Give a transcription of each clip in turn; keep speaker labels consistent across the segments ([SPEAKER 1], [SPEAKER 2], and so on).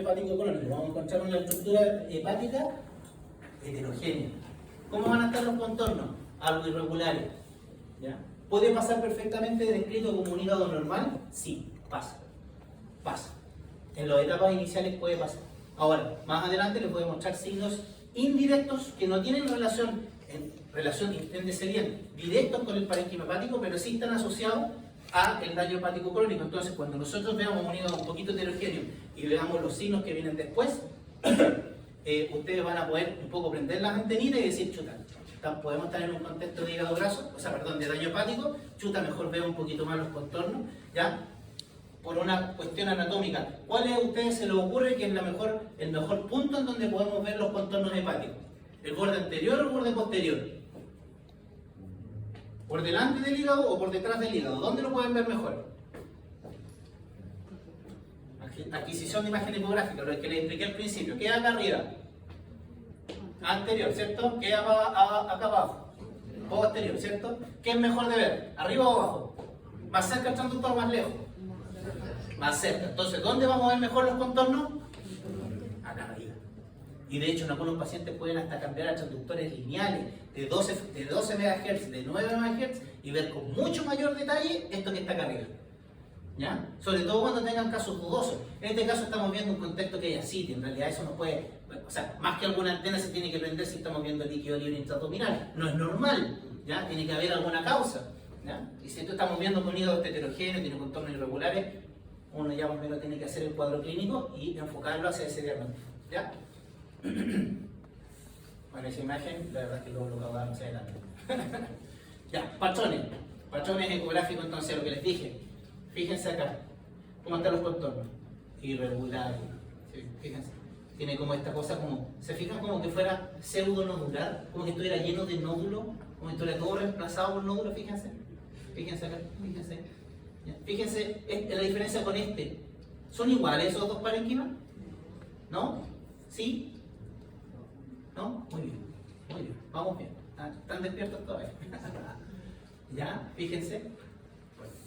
[SPEAKER 1] hepático crónico, vamos a encontrar una estructura hepática heterogénea. ¿Cómo van a estar los contornos? Algo irregulares. ¿Ya? ¿Puede pasar perfectamente descrito como un hígado normal? Sí, pasa. Pasa. En las etapas iniciales puede pasar. Ahora, más adelante les voy a mostrar signos indirectos que no tienen relación, entiéndese bien, directos con el parénquima hepático, pero sí están asociados a el daño hepático crónico. Entonces, cuando nosotros veamos un hígado un poquito heterogéneo y veamos los signos que vienen después, ustedes van a poder un poco prender las antenitas y decir, chuta, podemos estar en un contexto de hígado graso, o sea, perdón, de daño hepático, chuta, mejor veo un poquito más los contornos, ¿ya? Por una cuestión anatómica. ¿Cuál a ustedes se les ocurre que es el mejor punto en donde podemos ver los contornos hepáticos? ¿El borde anterior o el borde posterior? ¿Por delante del hígado o por detrás del hígado? ¿Dónde lo pueden ver mejor? Adquisición de imagen tipográfica, lo que les expliqué al principio. ¿Qué acá arriba? Anterior, ¿cierto? ¿Qué acá abajo? Posterior, ¿cierto? ¿Qué es mejor de ver? ¿Arriba o abajo? ¿Más cerca el transductor o más lejos? Más cerca. Entonces, ¿dónde vamos a ver mejor los contornos? Acá arriba. Y de hecho, en algunos pacientes pueden hasta cambiar a transductores lineales de 12 MHz, de 9 MHz y ver con mucho mayor detalle esto que está acá arriba. ¿Ya? Sobre todo cuando tengan casos dudosos. En este caso estamos viendo un contexto que hay así, en realidad eso no puede, o sea, más que alguna antena se tiene que prender si estamos viendo líquido libre intraabdominal. No es normal, ¿ya? Tiene que haber alguna causa, ¿ya? Y si esto estamos viendo con hígado heterogéneo, tiene contornos irregulares, uno ya más o menos tiene que hacer el cuadro clínico y enfocarlo hacia ese diagnóstico, ¿ya? Bueno, esa imagen, la verdad es que luego lo voy a dar más adelante. Ya, patrones ecográficos, entonces lo que les dije. Fíjense acá, cómo están los contornos. Irregulares. Sí, fíjense. Tiene como esta cosa como, ¿se fijan como que fuera pseudo-nodular? Como que estuviera lleno de nódulos, como que estuviera todo reemplazado por nódulos, fíjense. Fíjense acá, fíjense. Ya. Fíjense la diferencia con este. ¿Son iguales esos dos parénquimas? ¿No? ¿Sí? ¿No? Muy bien, muy bien. Vamos bien. ¿Están despiertos todavía? ¿Ya? Fíjense.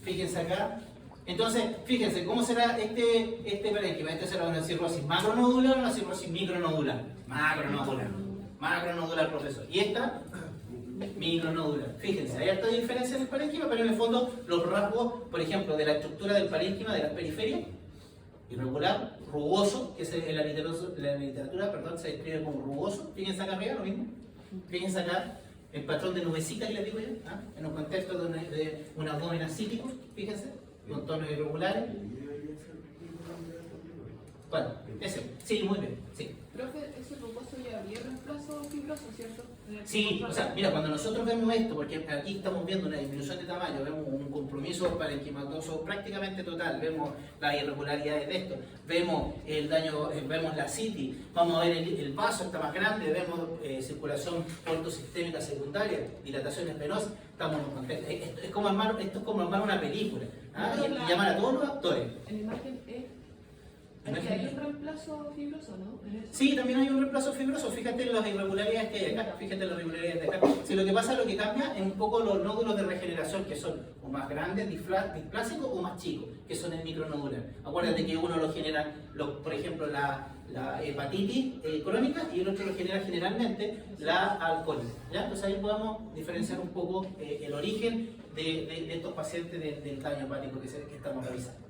[SPEAKER 1] Fíjense acá. Entonces, fíjense, ¿cómo será este parénquima? Este será una cirrosis macronodular o una cirrosis micronodular. Macronodular, profesor. Y esta, micronodular. Fíjense, hay harta diferencia en el parénquima, pero en el fondo los rasgos, por ejemplo, de la estructura del parénquima, de las periferias, irregular, rugoso, que en la literatura, perdón, se describe como rugoso. Fíjense acá arriba, lo mismo. Fíjense acá. El patrón de nubecita que les digo yo, en un contexto de un abdomen ascítico, fíjense, contornos irregulares. ¿Cuál? Ese. Sí, muy bien, sí.
[SPEAKER 2] Profe, ese rugoso ya había reemplazo fibroso, ¿cierto?
[SPEAKER 1] Sí, o sea, mira, cuando nosotros vemos esto, porque aquí estamos viendo una disminución de tamaño, vemos un compromiso parenquimatoso prácticamente total, vemos las irregularidades de esto, vemos el daño, vemos la citis, vamos a ver el vaso está más grande, vemos circulación portosistémica secundaria, dilatación venosa, estamos en un contexto. Esto es como armar una película, y llamar a todos los actores.
[SPEAKER 2] En la imagen hay un reemplazo fibroso, ¿no?
[SPEAKER 1] Sí, también hay un reemplazo fibroso. Fíjate en las irregularidades que hay acá. Fíjate en las irregularidades de acá. Si lo que pasa, lo que cambia es un poco los nódulos de regeneración, que son o más grandes, displásicos, o más chicos, que son el micronodular. Acuérdate que uno lo genera, por ejemplo, la hepatitis crónica y el otro lo genera generalmente la alcohólica. ¿Ya? Entonces ahí podemos diferenciar un poco el origen de estos pacientes del daño hepático que estamos revisando.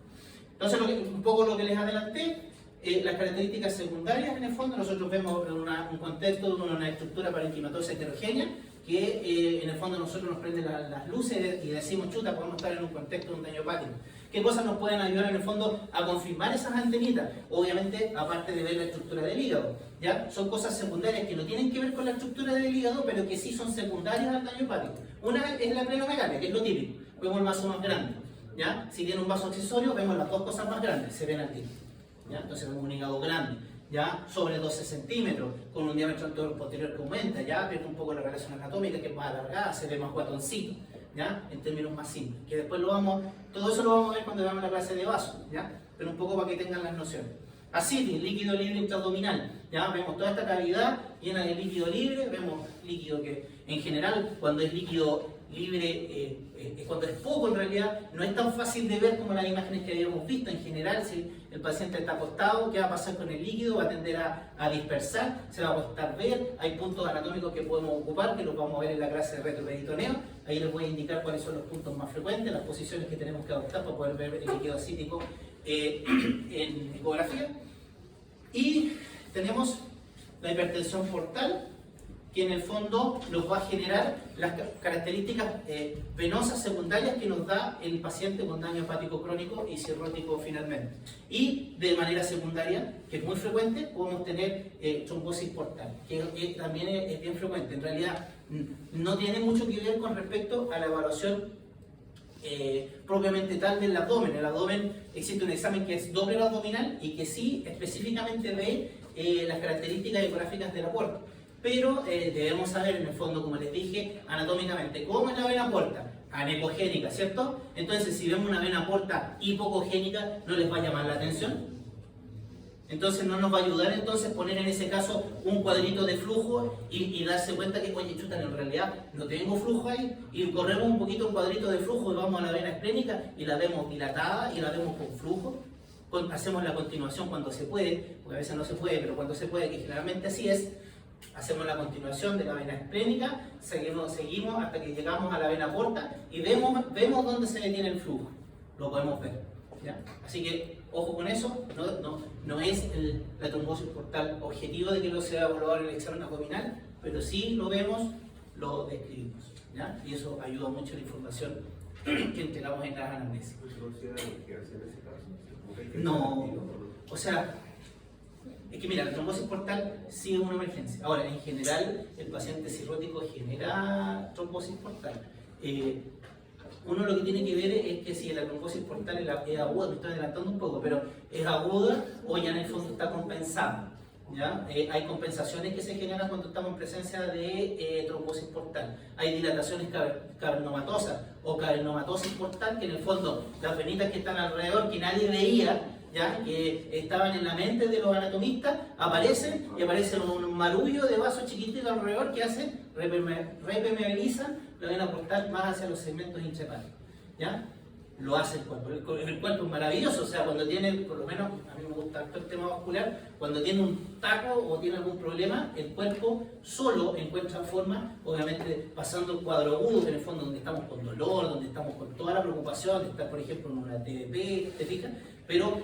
[SPEAKER 1] Entonces, un poco lo que les adelanté, las características secundarias, en el fondo, nosotros vemos un contexto de una estructura parenquimatosa heterogénea, que en el fondo nosotros nos prenden las luces y decimos, chuta, podemos estar en un contexto de un daño hepático. ¿Qué cosas nos pueden ayudar en el fondo a confirmar esas antenitas? Obviamente, aparte de ver la estructura del hígado, ¿ya? Son cosas secundarias que no tienen que ver con la estructura del hígado, pero que sí son secundarias al daño hepático. Una es la plenomegalia, que es lo típico, vemos el vaso más grande. ¿Ya? Si tiene un vaso accesorio, vemos las dos cosas más grandes, se ven aquí. ¿Ya? Entonces vemos un hígado grande, ¿ya? Sobre 12 centímetros, con un diámetro anterior posterior que aumenta, ¿ya? Vemos un poco la relación anatómica que es más alargada, se ve más guatoncito, ¿ya? En términos más simples. Que después todo eso lo vamos a ver cuando veamos la clase de vaso, ¿ya? Pero un poco para que tengan las nociones. Ascitis, líquido libre intraabdominal, ¿ya? Vemos toda esta cavidad llena de líquido libre, vemos líquido que en general cuando es líquido libre, cuando es poco en realidad, no es tan fácil de ver como las imágenes que habíamos visto. En general el paciente está acostado, ¿qué va a pasar con el líquido? Va a tender a dispersar, se va a costar ver, hay puntos anatómicos que podemos ocupar, que los vamos a ver en la clase de retroperitoneo, ahí les voy a indicar cuáles son los puntos más frecuentes, las posiciones que tenemos que adoptar para poder ver el líquido ascítico en ecografía. Y tenemos la hipertensión portal, que en el fondo nos va a generar las características venosas secundarias que nos da el paciente con daño hepático crónico y cirrótico finalmente. Y de manera secundaria, que es muy frecuente, podemos tener trombosis portal, que también es bien frecuente. En realidad no tiene mucho que ver con respecto a la evaluación propiamente tal del abdomen. El abdomen, existe un examen que es doble abdominal y que sí específicamente ve las características ecográficas de la puerta. Pero debemos saber en el fondo, como les dije, anatómicamente, cómo es la vena porta, anepogénica, ¿cierto? Entonces, si vemos una vena porta hipocogénica, no les va a llamar la atención. Entonces, no nos va a ayudar entonces poner en ese caso un cuadrito de flujo y darse cuenta que, oye, chuta, en realidad no tengo flujo ahí, y corremos un poquito un cuadrito de flujo y vamos a la vena esplénica y la vemos dilatada y la vemos con flujo. Hacemos la continuación cuando se puede, porque a veces no se puede, pero cuando se puede, que generalmente así es. Hacemos la continuación de la vena esplénica, seguimos hasta que llegamos a la vena porta y vemos dónde se detiene el flujo. Lo podemos ver, ¿ya? Así que, ojo con eso, no es la trombosis portal objetivo de que lo sea evaluado en el examen abdominal, pero sí lo vemos, lo describimos, ¿ya? Y eso ayuda mucho a la información que entregamos en las anamnesis. No, o sea, es que mira, la trombosis portal sí es una emergencia. Ahora, en general, el paciente cirrótico genera trombosis portal. Uno lo que tiene que ver es que si la trombosis portal es aguda, me estoy adelantando un poco, pero es aguda o ya en el fondo está compensada, ¿ya? Hay compensaciones que se generan cuando estamos en presencia de trombosis portal. Hay dilataciones cavernomatosas o cavernomatosis portal, que en el fondo las venitas que están alrededor, que nadie veía, ¿ya? Que estaban en la mente de los anatomistas, aparecen un marullo de vasos chiquititos alrededor que hacen, repermeabilizan la vena portal más hacia los segmentos intrahepáticos, ¿ya? Lo hace el cuerpo. El cuerpo es maravilloso, o sea, cuando tiene, por lo menos a mí me gusta el tema vascular, cuando tiene un taco o tiene algún problema, el cuerpo solo encuentra forma, obviamente pasando el cuadro agudo, que en el fondo donde estamos con dolor, donde estamos con toda la preocupación de estar, por ejemplo, en una TBP, ¿te fijas? Pero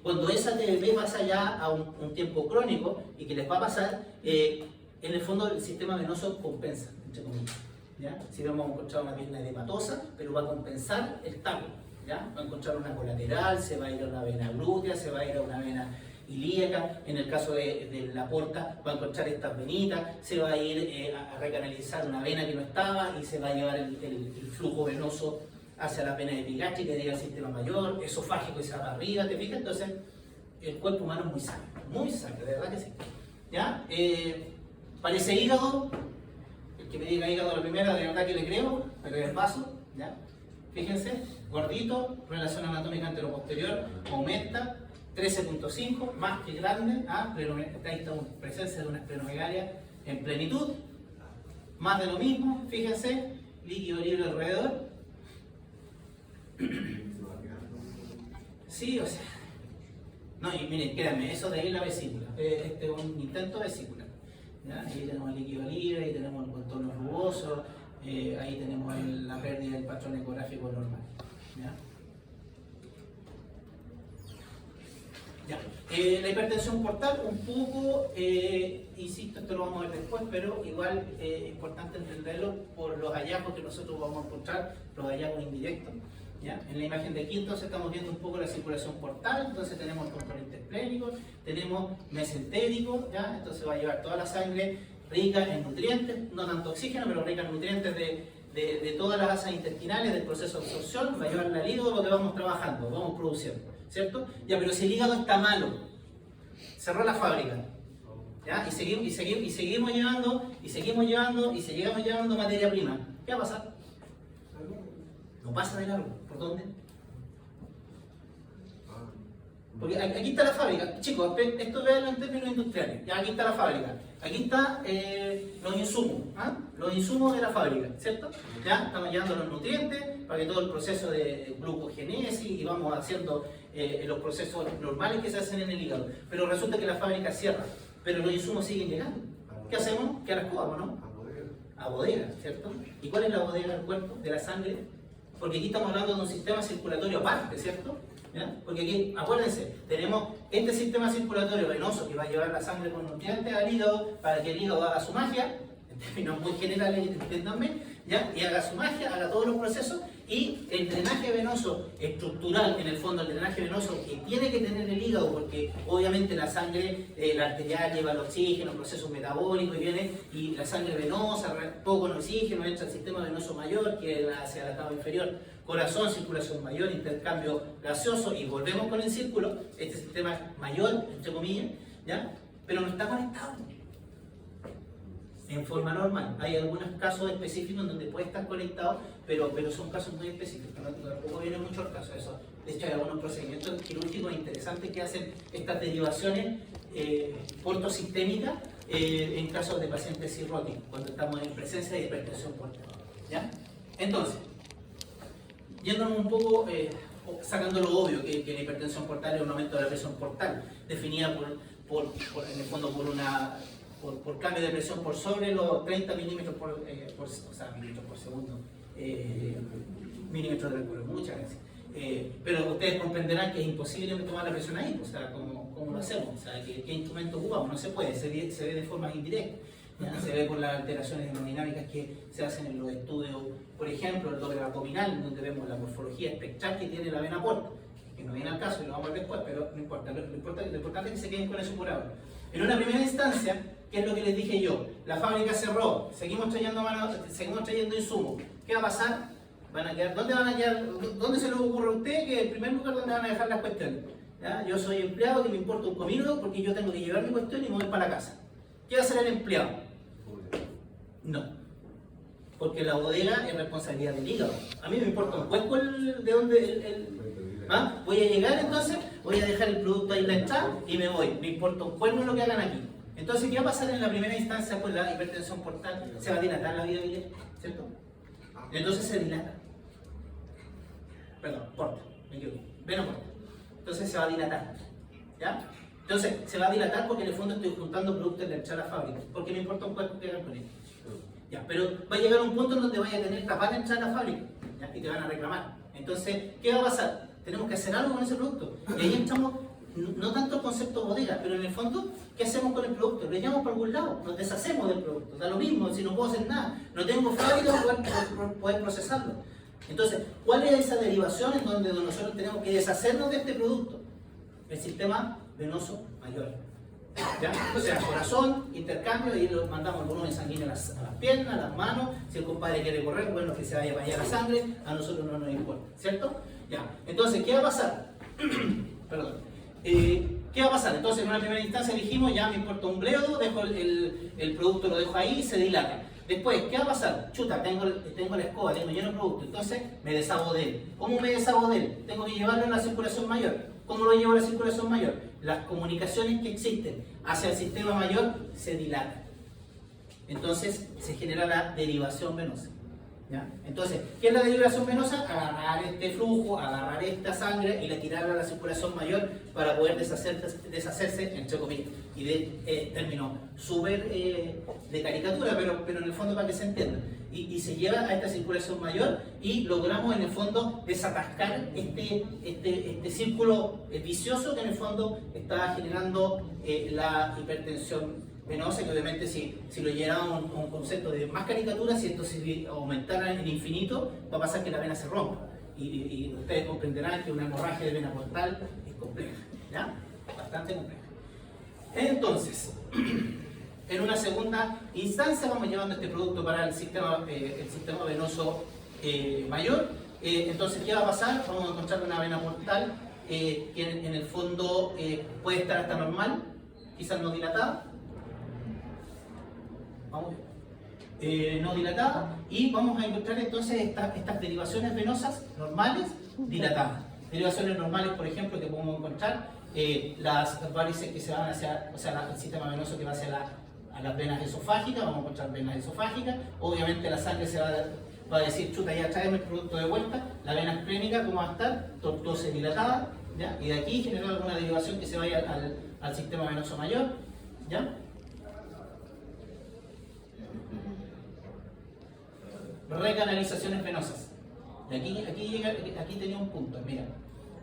[SPEAKER 1] cuando esa TBP pasa ya a un tiempo crónico, y que les va a pasar, en el fondo el sistema venoso compensa, entre comillas, ¿ya? Si vamos a encontrar una pierna edematosa, pero va a compensar el taco, ¿ya? Va a encontrar una colateral, se va a ir a una vena glútea, se va a ir a una vena ilíaca. En el caso de la porta, va a encontrar estas venitas, se va a ir a recanalizar una vena que no estaba y se va a llevar el flujo venoso hacia la vena epigástrica que llega al sistema mayor, esofágico y se va para arriba, ¿te fijas? Entonces, el cuerpo humano es muy sano, de verdad que sí, ¿ya? Parece hígado. Que me diga hígado a la primera, de verdad que le creo, pero es vaso, ¿ya? Fíjense, gordito, relación anatómica anteroposterior, aumenta, 13.5, más que grande, ahí está una presencia de una esplenomegalia en plenitud, más de lo mismo, fíjense, líquido libre alrededor. Sí, o sea, no, y miren, créanme, eso de ahí es la vesícula, este es un intento vesícula. ¿Ya? Ahí tenemos el líquido libre, ahí tenemos el contorno rugoso, ahí tenemos la pérdida del patrón ecográfico normal. ¿Ya? Ya. La hipertensión portal, un poco, insisto, esto lo vamos a ver después, pero igual es importante entenderlo por los hallazgos que nosotros vamos a encontrar, los hallazgos indirectos. ¿Ya? En la imagen de aquí entonces estamos viendo un poco la circulación portal, entonces tenemos el control interesplénico, tenemos mesentérico, ¿ya? Entonces va a llevar toda la sangre rica en nutrientes, no tanto oxígeno, pero rica en nutrientes de todas las asas intestinales, del proceso de absorción, va a llevar al hígado lo que vamos trabajando, vamos produciendo, ¿cierto? Ya, pero si el hígado está malo, cerró la fábrica, ¿ya? Y seguimos llevando materia prima, ¿qué va a pasar? No pasa de largo. ¿Por dónde? Porque aquí está la fábrica. Chicos, esto veanlo en términos industriales. Ya aquí está la fábrica. Aquí están los insumos de la fábrica, ¿cierto? Ya estamos llevando los nutrientes para que todo el proceso de glucogénesis y vamos haciendo los procesos normales que se hacen en el hígado. Pero resulta que la fábrica cierra, pero los insumos siguen llegando. ¿Qué hacemos? ¿Qué rascamos, no? A bodega, ¿cierto? ¿Y cuál es la bodega del cuerpo, de la sangre? Porque aquí estamos hablando de un sistema circulatorio aparte, ¿cierto? ¿Ya? Porque aquí, acuérdense, tenemos este sistema circulatorio venoso que va a llevar la sangre con nutrientes al hígado para que el hígado haga su magia, en términos muy generales, entiéndanme, ¿ya? Y haga su magia, haga todos los procesos, y el drenaje venoso estructural, en el fondo el drenaje venoso que tiene que tener el hígado, porque obviamente la sangre, la arterial lleva el oxígeno, procesos metabólicos, y viene, y la sangre venosa, poco con oxígeno, entra al sistema venoso mayor, que es hacia la cava inferior, corazón, circulación mayor, intercambio gaseoso, y volvemos con el círculo, este sistema mayor, entre comillas, ¿ya? Pero no está conectado en forma normal. Hay algunos casos específicos en donde puede estar conectado, pero son casos muy específicos, tampoco vienen muchos casos eso. De hecho, hay algunos procedimientos quirúrgicos interesantes que hacen estas derivaciones portosistémicas en casos de pacientes cirróticos, cuando estamos en presencia de hipertensión portal, ¿ya? Entonces, yéndonos un poco, sacando lo obvio, que la hipertensión portal es un aumento de la presión portal, definida en el fondo por cambio de presión por sobre los 30 milímetros milímetros por segundo, milímetros de mercurio, muchas veces. Pero ustedes comprenderán que es imposible tomar la presión ahí, o sea, ¿cómo lo hacemos? O sea, ¿qué instrumento ocupamos? No se puede, se ve de forma indirecta. ¿Ya? Se ve por las alteraciones hemodinámicas que se hacen en los estudios, por ejemplo, el doble abdominal, donde vemos la morfología espectral que tiene la vena porta, que no viene al caso y lo vamos a ver después, pero no importa, lo importante es que se queden con eso por ahora. En una primera instancia, ¿qué es lo que les dije yo? La fábrica cerró, seguimos trayendo insumos. ¿Qué va a pasar? Van a quedar, ¿dónde van a quedar? ¿Dónde se les ocurre a usted que el primer lugar donde van a dejar las cuestiones? ¿Ya? Yo soy empleado, que me importa un comino porque yo tengo que llevar mi cuestión y mover para la casa. ¿Qué va a hacer el empleado? No, porque la bodega es responsabilidad del hígado. A mí me importa un hueco de dónde ¿ah? Voy a llegar entonces, voy a dejar el producto ahí en la entrada y me voy. Me importa un cuerno lo que hagan aquí. Entonces, ¿qué va a pasar en la primera instancia con la hipertensión portal? Se va a dilatar la vía biliar, ¿cierto? Entonces se dilata. Perdón, porta, me equivoco. Vena porta. Entonces se va a dilatar, ¿ya? Entonces, se va a dilatar porque en el fondo estoy juntando productos de la fábrica, porque me importa un cuerpo que hagan con él. Ya, pero va a llegar un punto en donde vaya a tener capaz de entrar a la fábrica, ¿ya? Y te van a reclamar. Entonces, ¿qué va a pasar? Tenemos que hacer algo con ese producto. Y ahí entramos, no tanto el concepto bodega, pero en el fondo, ¿qué hacemos con el producto? Lo llevamos por algún lado, nos deshacemos del producto. Da lo mismo, si no puedo hacer nada, no tengo fábrica para poder procesarlo. Entonces, ¿cuál es esa derivación en donde nosotros tenemos que deshacernos de este producto? El sistema venoso mayor. ¿Ya? O sea, corazón, intercambio, y lo mandamos el volumen sanguíneo a las piernas, a las manos. Si el compadre quiere correr, bueno, que se vaya para allá la sangre, a nosotros no nos importa, ¿cierto? Ya. Entonces, ¿qué va a pasar? Perdón. ¿Qué va a pasar? Entonces, en una primera instancia dijimos, ya me importa un bledo, dejo el producto, lo dejo ahí y se dilata. Después, ¿qué va a pasar? Chuta, tengo la escoba, tengo lleno de producto, entonces me deshago de él. ¿Cómo me deshago de él? Tengo que llevarlo a la circulación mayor. ¿Cómo lo llevo a la circulación mayor? Las comunicaciones que existen hacia el sistema mayor se dilatan. Entonces se genera la derivación venosa. ¿Ya? Entonces, ¿qué es la derivación venosa? Agarrar este flujo, agarrar esta sangre y la tirarla a la circulación mayor para poder deshacerse, entre comillas. Y de término súper de caricatura, pero en el fondo para que se entienda. Y se lleva a esta circulación mayor y logramos en el fondo desatascar este círculo vicioso que en el fondo está generando la hipertensión venosa, que obviamente si lo llevamos a un concepto de más caricatura, si esto se aumentara en infinito, va a pasar que la vena se rompa. Y ustedes comprenderán que una hemorragia de vena portal es compleja, ¿ya? Bastante compleja. Entonces, en una segunda instancia vamos llevando este producto para el sistema venoso mayor. Entonces, ¿qué va a pasar? Vamos a encontrar una vena portal que en el fondo puede estar hasta normal, quizás no dilatada. Vamos, no dilatada, y vamos a encontrar entonces estas derivaciones venosas normales dilatadas. Derivaciones normales, por ejemplo, que podemos encontrar las varices que se van hacia, o sea, el sistema venoso que va hacia las venas esofágicas, vamos a encontrar venas esofágicas. Obviamente la sangre se va a decir, chuta, ya tráeme el producto de vuelta. La vena esplénica, ¿cómo va a estar? Tortuosa y dilatada. ¿ya? Y de aquí generar alguna derivación que se vaya al sistema venoso mayor, ¿ya? Recanalizaciones venosas. Y aquí tenía un punto, mira.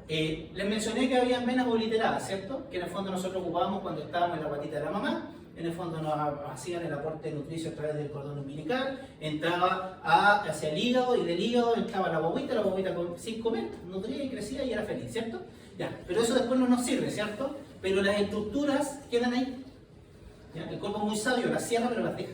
[SPEAKER 1] Les mencioné que había venas obliteradas, ¿cierto? Que en el fondo nosotros ocupábamos cuando estábamos en la guatita de la mamá. En el fondo nos hacían el aporte de nutricio a través del cordón umbilical, entraba hacia el hígado y del hígado entraba la guaguita sin comer, nutría y crecía y era feliz, ¿cierto? Ya, pero eso después no nos sirve, ¿cierto? Pero las estructuras quedan ahí. ¿Ya? El cuerpo es muy sabio, las cierra pero las deja.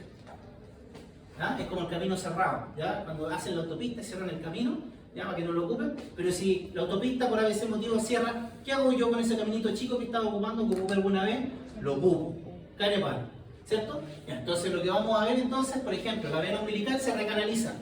[SPEAKER 1] ¿Ya? Es como el camino cerrado, ¿ya? Cuando hacen la autopista cierran el camino, ¿ya? Para que no lo ocupen, pero si la autopista por ese motivo cierra, ¿qué hago yo con ese caminito chico que estaba ocupando, que ocupé alguna vez? Lo ocupo, cae palo, ¿cierto? Ya, entonces lo que vamos a ver entonces, por ejemplo, la vena umbilical se recanaliza,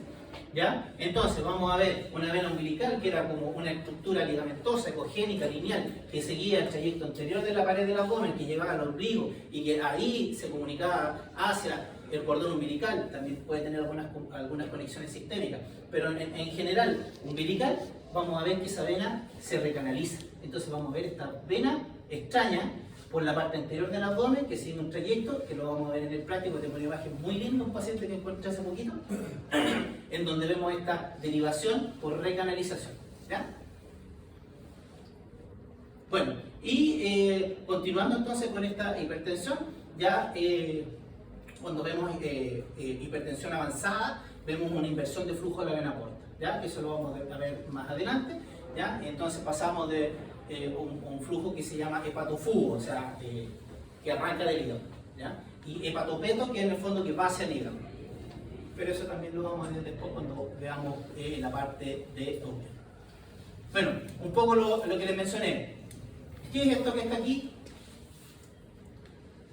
[SPEAKER 1] ¿ya? Entonces vamos a ver una vena umbilical que era como una estructura ligamentosa, ecogénica, lineal, que seguía el trayecto anterior de la pared del abdomen, que llegaba al ombligo y que ahí se comunicaba hacia el cordón umbilical. También puede tener algunas conexiones sistémicas, pero en general umbilical vamos a ver que esa vena se recanaliza. Entonces vamos a ver esta vena extraña por la parte anterior del abdomen que sigue un trayecto, que lo vamos a ver en el práctico. Tengo una imagen muy linda, un paciente que encontré hace poquito, en donde vemos esta derivación por recanalización, ¿ya? Bueno, y continuando entonces con esta hipertensión, ya cuando vemos hipertensión avanzada, vemos una inversión de flujo de la vena porta, ¿ya? Que eso lo vamos a ver más adelante, ¿ya? Entonces pasamos de un flujo que se llama hepatofugo, o sea, que arranca del hígado, ¿ya? Y hepatopeto, que en el fondo que va hacia el hígado. Pero eso también lo vamos a ver después cuando veamos la parte de Doppler. Bueno, un poco lo que les mencioné. ¿Qué es esto que está aquí?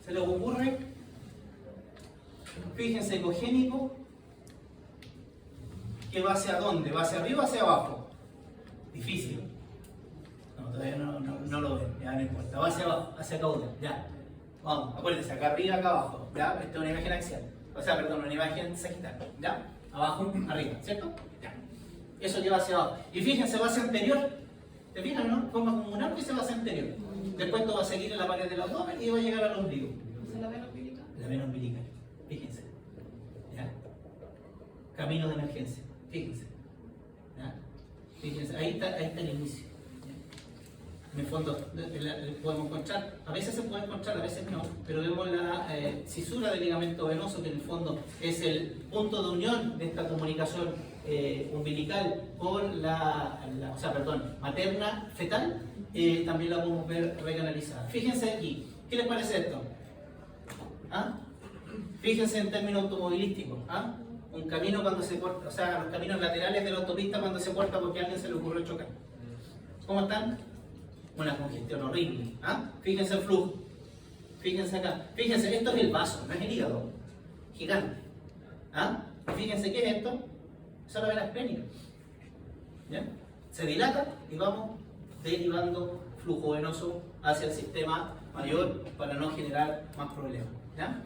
[SPEAKER 1] ¿Se les ocurre? Fíjense, ecogénico, que va hacia dónde, va hacia arriba o hacia abajo. Difícil. No, todavía no lo ven, ya no importa. Va hacia abajo, hacia caudal, ya. Vamos, acuérdense, acá arriba, acá abajo, ya. Esta es una imagen axial. O sea, perdón, una imagen sagital, ya. Abajo, arriba, ¿cierto? Ya. Eso lleva hacia abajo. Y fíjense, va hacia anterior. ¿Te fijas, no? Forma como un arco y se va hacia anterior. Después esto va a seguir en la pared del abdomen y va a llegar al ombligo.
[SPEAKER 2] ¿Es la vena umbilical?
[SPEAKER 1] La vena umbilical. Fíjense. ¿Ya? Camino de emergencia. Fíjense. ¿Ya? Fíjense. Ahí está el inicio. ¿Ya? En el fondo podemos encontrar, a veces se puede encontrar, a veces no, pero vemos la cisura del ligamento venoso, que en el fondo es el punto de unión de esta comunicación umbilical con materna fetal. También la podemos ver recanalizada. Fíjense aquí, ¿qué les parece esto? ¿Ah? Fíjense en términos automovilísticos, ¿ah? Un camino cuando se corta, o sea, los caminos laterales de la autopista cuando se corta porque a alguien se le ocurrió chocar. ¿Cómo están? Una congestión horrible, ¿ah? Fíjense el flujo, fíjense acá, fíjense, esto es el vaso, no es el hígado, gigante, ¿ah? Fíjense qué es esto, eso es la vena esplénica, ¿ya? Se dilata y vamos derivando flujo venoso hacia el sistema mayor para no generar más problemas, ¿ya?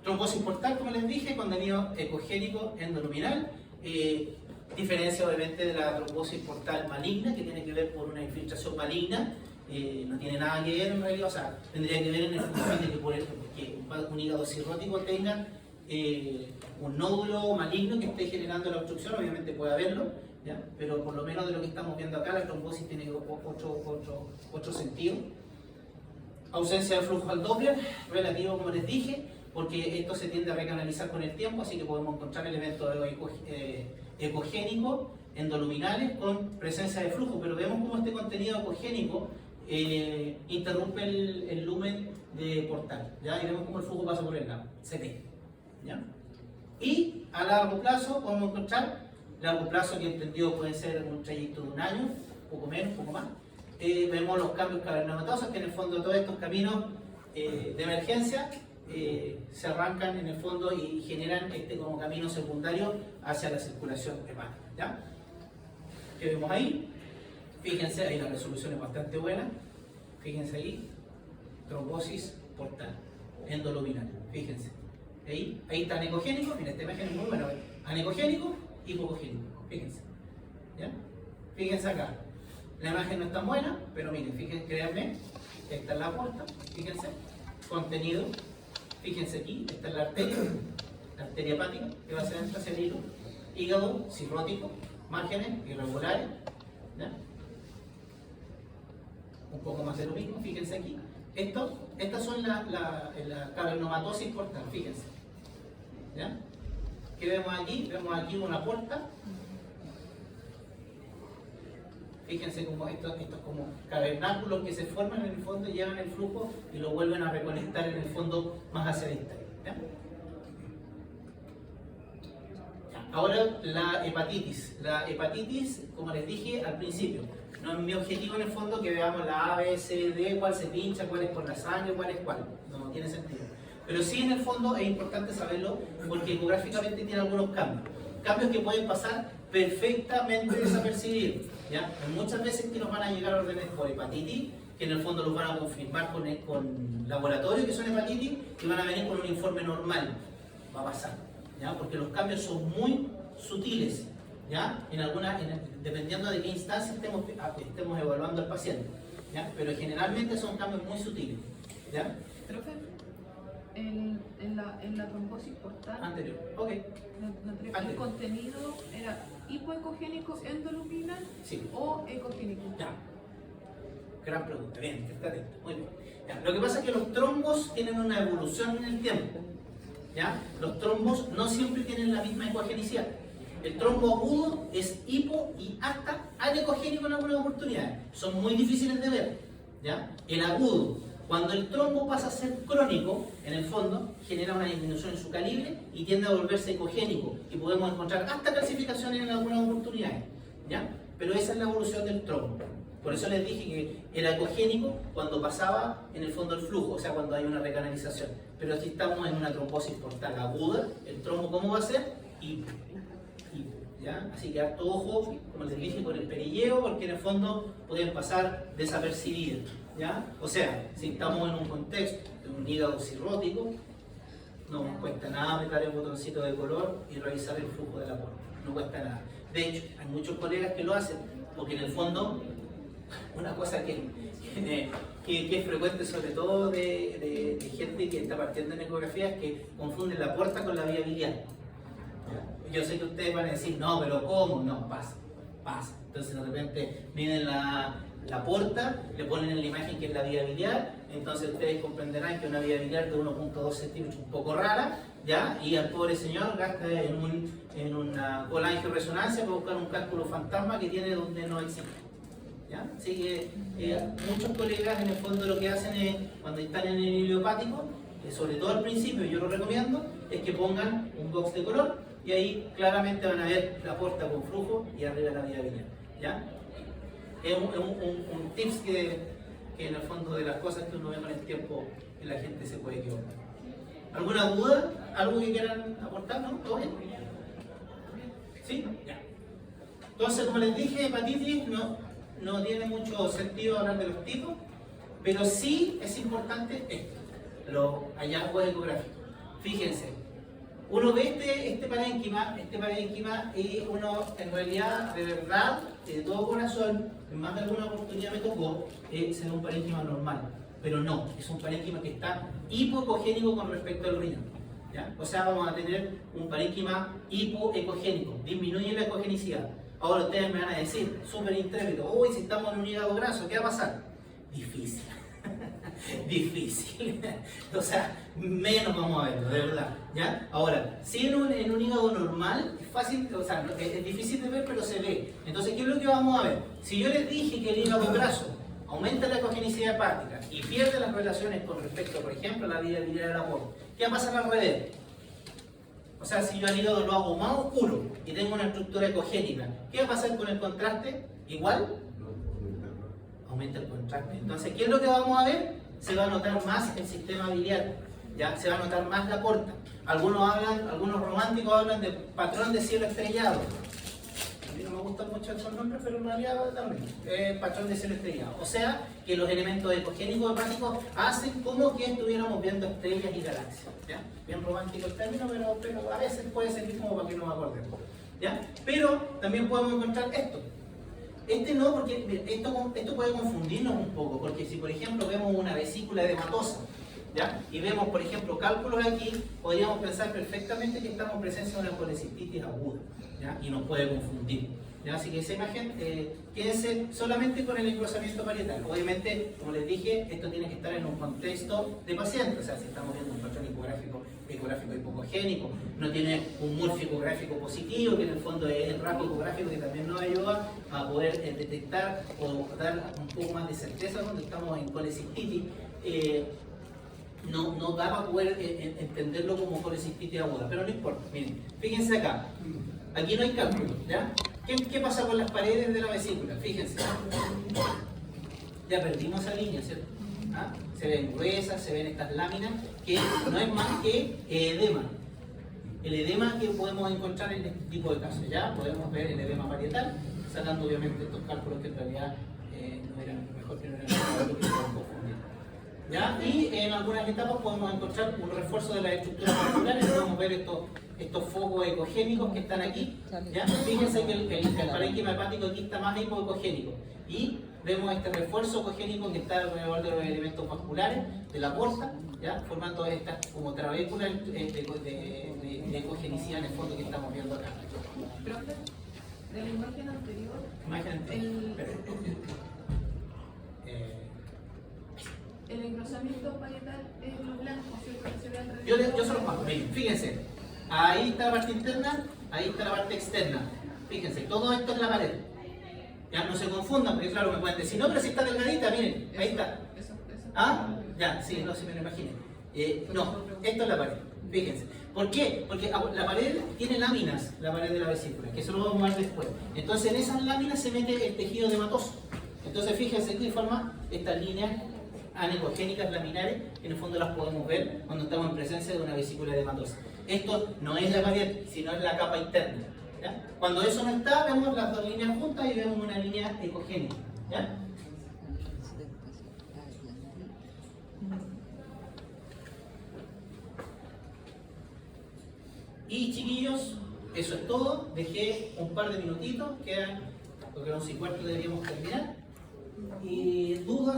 [SPEAKER 1] Trombosis portal, como les dije, contenido ecogénico endoluminal, diferencia obviamente de la trombosis portal maligna, que tiene que ver por una infiltración maligna. No tiene nada que ver en realidad, o sea, tendría que ver en el función de que un hígado cirrótico tenga un nódulo maligno que esté generando la obstrucción. Obviamente puede haberlo, ¿ya? Pero por lo menos de lo que estamos viendo acá, la trombosis tiene otro sentido. Ausencia de flujo al Doppler, relativo como les dije, porque esto se tiende a recanalizar con el tiempo, así que podemos encontrar elementos ecogénicos endoluminales con presencia de flujo, pero vemos cómo este contenido ecogénico interrumpe el lumen de portal, ¿ya? Y vemos cómo el flujo pasa por el lado, CT, ¿ya? Y a largo plazo podemos encontrar, largo plazo que entendido puede ser un trayecto de un año, poco menos, poco más. Vemos los cambios cavernomatosos, que en el fondo todos estos caminos de emergencia se arrancan en el fondo y generan como camino secundario hacia la circulación hepática, ¿ya? ¿Qué vemos ahí? Fíjense, ahí la resolución es bastante buena. Fíjense ahí, trombosis portal, endoluminal. Fíjense, ahí está anecogénico. Mira, esta imagen es muy buena. Anecogénico y hipocogénico. Fíjense, ¿ya? Fíjense acá. La imagen no es tan buena, pero miren, fíjense, créanme, esta es la puerta, fíjense, contenido, fíjense aquí, esta es la arteria hepática, que va hacia el hilo, hígado cirrótico, márgenes irregulares, ¿ya? Un poco más de lo mismo, fíjense aquí. Estas son la cavernomatosis portal, fíjense. ¿Ya? ¿Qué vemos aquí? Vemos aquí una puerta. Fíjense como estos como cavernáculos que se forman en el fondo, llevan el flujo y lo vuelven a reconectar en el fondo más hacia el exterior. ¿Ya? Ahora la hepatitis. La hepatitis, como les dije al principio, no es mi objetivo en el fondo que veamos la A, B, C, D, cuál se pincha, cuál es por la sangre, cuál es cuál. No tiene sentido. Pero sí en el fondo es importante saberlo porque ecográficamente tiene algunos cambios. Cambios que pueden pasar perfectamente desapercibidos. ¿Ya? Hay muchas veces que nos van a llegar órdenes por hepatitis, que en el fondo los van a confirmar con laboratorio que son hepatitis y van a venir con un informe normal. Va a pasar. ¿Ya? Porque los cambios son muy sutiles. ¿Ya? Dependiendo de qué instancia estemos evaluando al paciente. ¿Ya? Pero generalmente son cambios muy sutiles. ¿Ya?
[SPEAKER 2] Profe, en la trombosis portal
[SPEAKER 1] Anterior. Ok.
[SPEAKER 2] el contenido era hipoecogénico endoluminal
[SPEAKER 1] Sí.
[SPEAKER 2] o ecogénico.
[SPEAKER 1] Ya. Gran pregunta. Bien, está atento. Muy bien. Ya. Lo que pasa es que los trombos tienen una evolución en el tiempo. ¿Ya? Los trombos no siempre tienen la misma ecogenicidad. El trombo agudo es hipo y hasta anecogénico en algunas oportunidades. Son muy difíciles de ver. ¿Ya? El agudo, cuando el trombo pasa a ser crónico, en el fondo genera una disminución en su calibre y tiende a volverse ecogénico. Y podemos encontrar hasta calcificaciones en algunas oportunidades. ¿Ya? Pero esa es la evolución del trombo. Por eso les dije que era ecogénico cuando pasaba en el fondo el flujo, o sea, cuando hay una recanalización. Pero si estamos en una trombosis portal aguda, el trombo, ¿cómo va a ser? Hipo. ¿Ya? Así que harto ojo, como les dije, con el perilleo, porque en el fondo pueden pasar desapercibidos. ¿Ya? O sea, si estamos en un contexto de un hígado cirrótico, no nos cuesta nada apretar el botoncito de color y revisar el flujo de la puerta. No cuesta nada. De hecho, hay muchos colegas que lo hacen, porque en el fondo, una cosa que es frecuente, sobre todo de gente que está partiendo en ecografía, es que confunden la puerta con la vía biliar. Yo sé que ustedes van a decir, no, pero ¿cómo? No, pasa. Entonces de repente miden la puerta, le ponen en la imagen que es la vía biliar, entonces ustedes comprenderán que una vía biliar de 1.2 centímetros un poco rara, ¿ya? Y al pobre señor gasta en una colangioresonancia para buscar un cálculo fantasma que tiene donde no existe. ¿Ya? Así que muchos colegas en el fondo lo que hacen es, cuando están en el hilo hepático, sobre todo al principio, yo lo recomiendo, es que pongan un box de color y ahí claramente van a ver la puerta con flujo y arriba la vía biliar. ¿Ya? Es un tips que en el fondo de las cosas que uno ve con el tiempo que la gente se puede equivocar. ¿Alguna duda? ¿Algo que quieran aportar? ¿No? ¿Todo bien? ¿Sí? Ya. Entonces, como les dije, hepatitis no tiene mucho sentido hablar de los tipos, pero sí es importante esto, los hallazgos ecográficos. Fíjense, uno ve este parénquima y uno en realidad, de verdad, de todo corazón, en más de alguna oportunidad me tocó, se ve un parénquima normal, pero no, es un parénquima que está hipoecogénico con respecto al riñón. ¿Ya? O sea, vamos a tener un parénquima hipoecogénico, disminuye la ecogenicidad. Ahora ustedes me van a decir, súper intrépido, uy, si estamos en un hígado graso, ¿qué va a pasar? Difícil. Difícil. O sea, menos vamos a verlo, de verdad. ¿Ya? Ahora, si en un hígado normal, es fácil, o sea, es difícil de ver, pero se ve. Entonces, ¿qué es lo que vamos a ver? Si yo les dije que el hígado graso aumenta la ecogenicidad hepática y pierde las relaciones con respecto, por ejemplo, a la vía biliar del amor, ¿qué va a pasar al revés? O sea, si yo al hígado lo hago más oscuro y tengo una estructura ecogénica, ¿qué va a pasar con el contraste? ¿Igual? Aumenta el contraste. Entonces, ¿qué es lo que vamos a ver? Se va a notar más el sistema biliar, ¿ya? Se va a notar más la porta. Algunos románticos hablan de patrón de cielo estrellado. A mí no me gustan mucho esos nombres, pero en realidad también. Patrón de cielo estrellado. O sea, que los elementos ecogénicos hepáticos hacen como que estuviéramos viendo estrellas y galaxias. ¿Ya? Bien romántico el término, pero a veces puede servir como para que nos acordemos. ¿Ya? Pero también podemos encontrar esto. Este no, porque mira, esto puede confundirnos un poco, porque si por ejemplo vemos una vesícula edematosa, ¿ya? Y vemos por ejemplo cálculos aquí, podríamos pensar perfectamente que estamos en presencia de una colecistitis aguda, ¿ya? Y nos puede confundir, ¿ya? Así que esa imagen, quédense solamente con el engrosamiento parietal. Obviamente, como les dije, esto tiene que estar en un contexto de paciente, o sea, si estamos viendo un patrón ecográfico hipocogénico, no tiene un morfo ecográfico positivo, que en el fondo es el rasgo ecográfico que también nos ayuda a poder detectar o dar un poco más de certeza cuando estamos en colecistitis. No da para poder entenderlo como colecistitis aguda, pero no importa. Miren, fíjense acá, aquí no hay cálculo, ¿ya? ¿Qué pasa con las paredes de la vesícula? Fíjense, ya perdimos esa línea, ¿cierto? ¿Ah? Se ven gruesas, se ven estas láminas, que no es más que edema. El edema que podemos encontrar en este tipo de casos, ¿ya? Podemos ver el edema parietal, sacando obviamente estos cálculos que en realidad no eran mejor que no eran lo que se pueden confundir, ¿ya? Y en algunas etapas podemos encontrar un refuerzo de las estructuras vasculares, podemos ver estos focos ecogénicos que están aquí, ¿ya? Fíjense que el parénquima hepático aquí está más hipoecogénico y vemos este refuerzo ecogénico que está alrededor de los elementos vasculares de la porta, ¿ya? Formando estas como trabéculas de ecogenicidad en el fondo que estamos viendo acá.
[SPEAKER 2] Profe, de la imagen anterior,
[SPEAKER 1] Imagen anterior.
[SPEAKER 2] el engrosamiento parietal es lo blanco, ¿cierto? Que se ve alrededor.
[SPEAKER 1] Yo se los paso, miren, fíjense, ahí está la parte interna, ahí está la parte externa. Fíjense, todo esto es la pared. Ya no se confundan, porque claro, me pueden decir, no, pero si está delgadita, miren, ahí está.
[SPEAKER 2] Eso.
[SPEAKER 1] ¿Ah? Ya, sí, no, si me lo imagino. No, esto es la pared, fíjense. ¿Por qué? Porque la pared tiene láminas, la pared de la vesícula, que eso lo vamos a ver después. Entonces en esas láminas se mete el tejido edematoso. Entonces fíjense que forma estas líneas anecogénicas laminares, que en el fondo las podemos ver cuando estamos en presencia de una vesícula edematosa. Esto no es la pared, sino es la capa interna, ¿ya? Cuando eso no está, vemos las dos líneas juntas y vemos una línea ecogénica, ¿ya? Y chiquillos, eso es todo. Dejé un par de minutitos, quedan, porque a 11:15 deberíamos terminar. Y dudas.